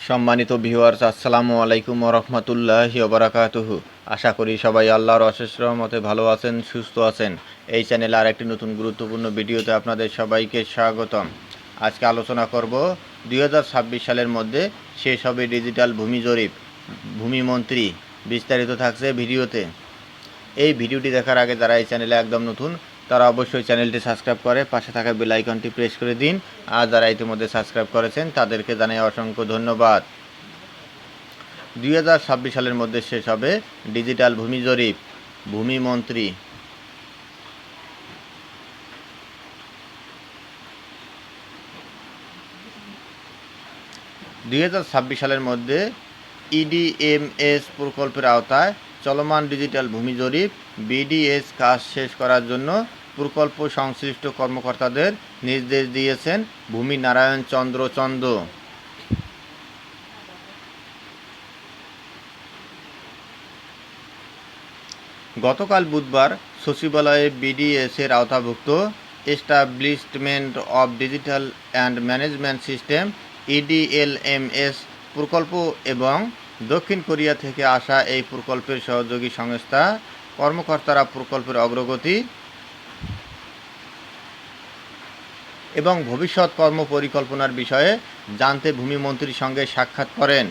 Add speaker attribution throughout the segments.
Speaker 1: সম্মানিত ভিউয়ার্স, আসসালামু আলাইকুম ওয়া রাহমাতুল্লাহি ওয়া বারাকাতুহু। আশা করি সবাই আল্লাহর অশেষ রহমতে ভালো আছেন, সুস্থ আছেন। এই চ্যানেলে আর একটি নতুন গুরুত্বপূর্ণ ভিডিওতে আপনাদের সবাইকে স্বাগতম। আজকে আলোচনা করব 2026 সালের মধ্যে শেষ হবে ডিজিটাল ভূমি জরিপ, ভূমিমন্ত্রী। বিস্তারিত থাকছে ভিডিওতে। এই ভিডিওটি দেখার আগে যারা এই চ্যানেলে একদম নতুন তারা অবশ্যই চ্যানেলটি সাবস্ক্রাইব করে পাশে থাকা বেল আইকনটি প্রেস করে দিন। আর যারা ইতিমধ্যে সাবস্ক্রাইব করেছেন তাদেরকে জানাই অসংখ্য ধন্যবাদ। 2026 সালের মধ্যে শেষ হবে ডিজিটাল ভূমি জরিপ, ভূমিমন্ত্রী। সালের মধ্যে ইডিএমএস প্রকল্পের আওতায় চলমান ডিজিটাল ভূমি জরিপ বিডিএস কাজ শেষ করার জন্য প্রকল্প সংশ্লিষ্ট কর্মকর্তাদের নির্দেশ দিয়েছেন ভূমি নারায়ণ চন্দ্র। গতকাল বুধবার সচিবালয়ে বিডিএসের আওতাভুক্ত establishment of digital and management system EDLMS প্রকল্প এবং দক্ষিণ কোরিয়া থেকে আসা এই প্রকল্পের সহযোগী সংস্থা কর্মকর্তারা প্রকল্পের অগ্রগতি এবং ভবিষ্যৎ কর্মপরিকল্পনার বিষয়ে জানতে ভূমিমন্ত্রীর সঙ্গে সাক্ষাৎ করেন।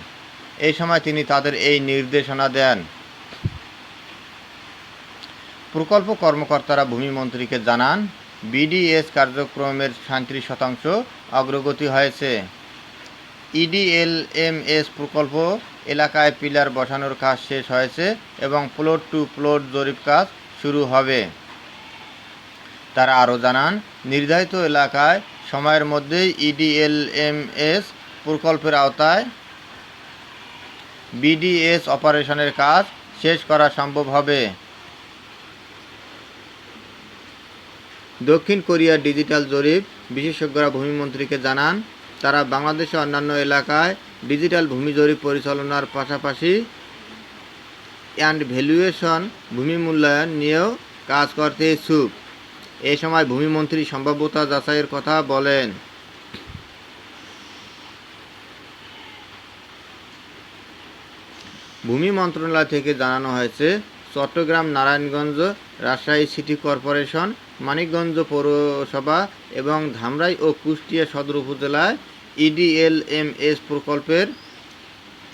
Speaker 1: এই সময় তিনি তাদের এই নির্দেশনা দেন। প্রকল্প কর্মকর্তারা ভূমিমন্ত্রীকে জানান, বিডিএস কার্যক্রমের 37% অগ্রগতি হয়েছে। ইডিএলএমএস প্রকল্প এলাকায় পিলার বসানোর কাজ শেষ হয়েছে এবং প্লট টু প্লট জরিপ কাজ শুরু হবে। তারা আরও জানান, নির্ধারিত এলাকায় সময়ের মধ্যেই ইডিএলএমএস প্রকল্পের আওতায় বিডিএস অপারেশনের কাজ শেষ করা সম্ভব হবে। দক্ষিণ কোরিয়ার ডিজিটাল জরিপ বিশেষজ্ঞরা ভূমিমন্ত্রীকে জানান, তারা বাংলাদেশের অন্যান্য এলাকায় ডিজিটাল ভূমি জরিপ পরিচালনার পাশাপাশি অ্যান্ড ভ্যালুয়েশন ভূমি মূল্যায়ন নিয়েও কাজ করতে ইচ্ছুক। এ সময় ভূমিমন্ত্রী সম্ভাব্যতা যাচাইয়ের কথা বলেন। ভূমি মন্ত্রণালয় থেকে জানানো হয়েছে, চট্টগ্রাম, নারায়ণগঞ্জ, রাজশাহী সিটি কর্পোরেশন, মানিকগঞ্জ পৌরসভা এবং ধামরাই ও কুষ্টিয়া সদর উপজেলায় ইডিএলএমএস প্রকল্পের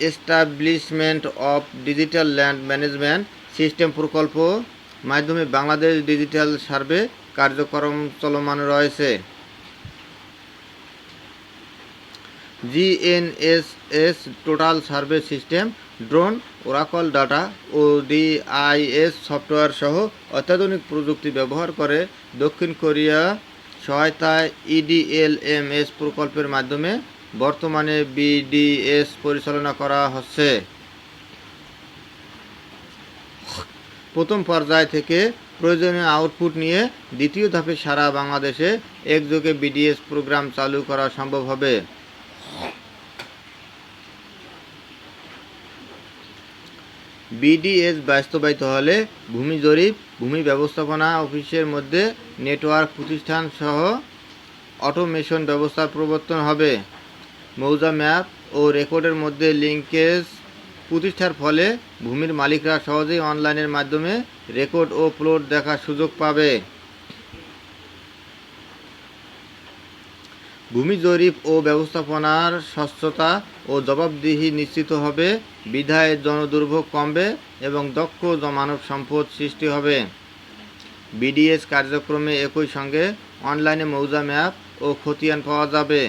Speaker 1: establishment of digital land management system প্রকল্প মাধ্যমে বাংলাদেশ ডিজিটাল সার্ভে কার্যক্রম চলমান রয়েছে। GNSS total survey system, drone, Oracle data ও ডিআইএস সফটওয়্যার সহ অত্যাধুনিক প্রযুক্তি ব্যবহার করে দক্ষিণ কোরিয়া সহায়তায় ইডিএলএমএস প্রকল্পের মাধ্যমে বর্তমানে বিডিএস পরিচালনা করা হচ্ছে। প্রথম পর্যায় থেকে প্রয়োজনীয় আউটপুট নিয়ে দ্বিতীয় ধাপে সারা বাংলাদেশে একযোগে বিডিএস প্রোগ্রাম চালু করা সম্ভব হবে। বিডিএস বাস্তবায়িত হলে ভূমি জরিপ, ভূমি ব্যবস্থাপনা অফিসের মধ্যে নেটওয়ার্ক প্রতিষ্ঠান সহ অটোমেশন ব্যবস্থার প্রবর্তন হবে। মৌজা ম্যাপ ও রেকর্ডের মধ্যে লিঙ্কেজ প্রতিষ্ঠার ফলে ভূমির মালিকরা সহজেই অনলাইনের মাধ্যমে রেকর্ড ও প্লট দেখার সুযোগ পাবে। ভূমি জরিপ ও ব্যবস্থাপনার স্বচ্ছতা ও জবাবদিহি নিশ্চিত হবে, বিধায় জনদুর্ভোগ কমবে এবং দক্ষ মানব সম্পদ সৃষ্টি হবে। বিডিএস কার্যক্রমে একই সঙ্গে অনলাইনে মৌজা ম্যাপ ও খতিয়ান পাওয়া যাবে।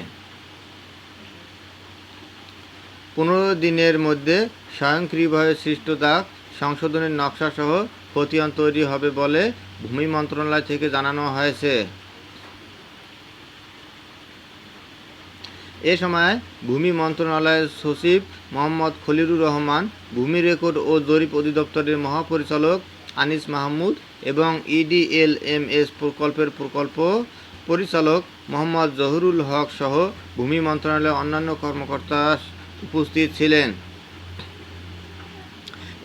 Speaker 1: 15 দিনের মধ্যে স্বয়ংক্রিয়ভাবে সৃষ্ট দাগ সংশোধনের নকশা সহ খতিয়ান তৈরি হবে বলে ভূমি মন্ত্রণালয় থেকে জানানো হয়েছে। এ সময় ভূমি মন্ত্রণালয়ের সচিব মোহাম্মদ খলিলুর রহমান, ভূমি রেকর্ড ও জরিপ অধিদপ্তরের মহাপরিচালক আনিস মাহমুদ এবং ইডিএলএমএস প্রকল্পের প্রকল্প পরিচালক মোহাম্মদ জহুরুল হক সহ ভূমি মন্ত্রণালয়ের অন্যান্য কর্মকর্তা উপস্থিত ছিলেন।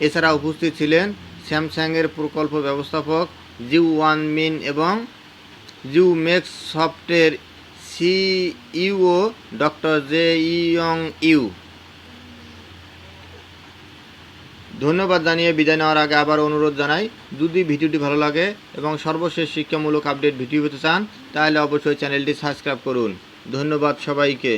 Speaker 1: এছাড়া উপস্থিত ছিলেন স্যামসাংয়ের প্রকল্প ব্যবস্থাপক জিউ ওয়ান মিন এবং জিউ মেক্স সফটের সিইও ডক্টর জে ইয়ং ইউ। ধন্যবাদ জানিয়ে বিদায় নেওয়ার আগে আবার অনুরোধ জানাই, যদি ভিডিওটি ভালো লাগে এবং সর্বশেষ শিক্ষামূলক আপডেট ভিডিও পেতে চান তাহলে অবশ্যই চ্যানেলটি সাবস্ক্রাইব করুন। ধন্যবাদ সবাইকে।